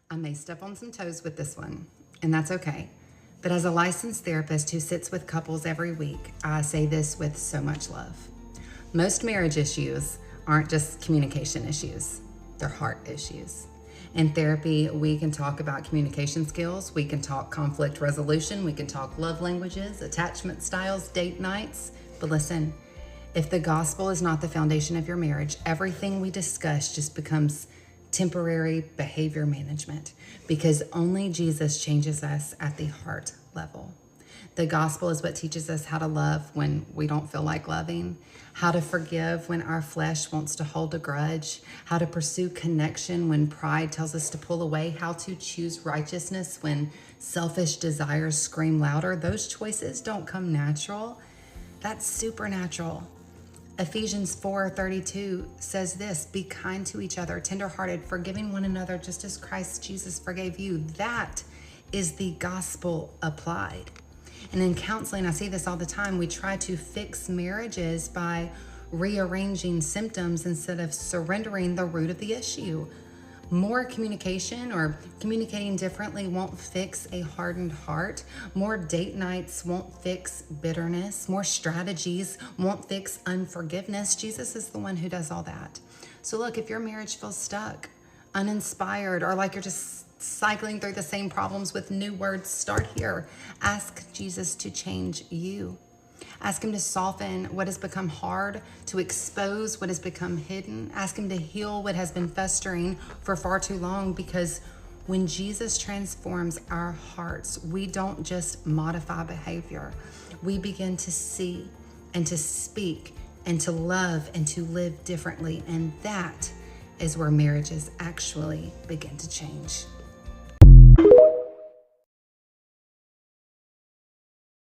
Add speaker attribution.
Speaker 1: I may step on some toes with this one, and that's okay. But as a licensed therapist who sits with couples every week, I say this with so much love. Most marriage issues aren't just communication issues, they're heart issues. In therapy, we can talk about communication skills, we can talk conflict resolution, we can talk love languages, attachment styles, date nights. But listen, if the gospel is not the foundation of your marriage, everything we discuss just becomes temporary behavior management, because only Jesus changes us at the heart level. The gospel is what teaches us how to love when we don't feel like loving, how to forgive when our flesh wants to hold a grudge, how to pursue connection when pride tells us to pull away, how to choose righteousness when selfish desires scream louder. Those choices don't come natural. That's supernatural. Ephesians 4:32 says this: be kind to each other, tenderhearted, forgiving one another, just as Christ Jesus forgave you. That is the gospel applied. And in counseling, I see this all the time. We try to fix marriages by rearranging symptoms instead of surrendering the root of the issue. More communication or communicating differently won't fix a hardened heart. More date nights won't fix bitterness. More strategies won't fix unforgiveness. Jesus is the one who does all that. So look, if your marriage feels stuck, uninspired, or like you're just cycling through the same problems with new words, start here. Ask Jesus to change you. Ask him to soften what has become hard, to expose what has become hidden. Ask him to heal what has been festering for far too long, because when Jesus transforms our hearts, we don't just modify behavior. We begin to see and to speak and to love and to live differently. And that is where marriages actually begin to change.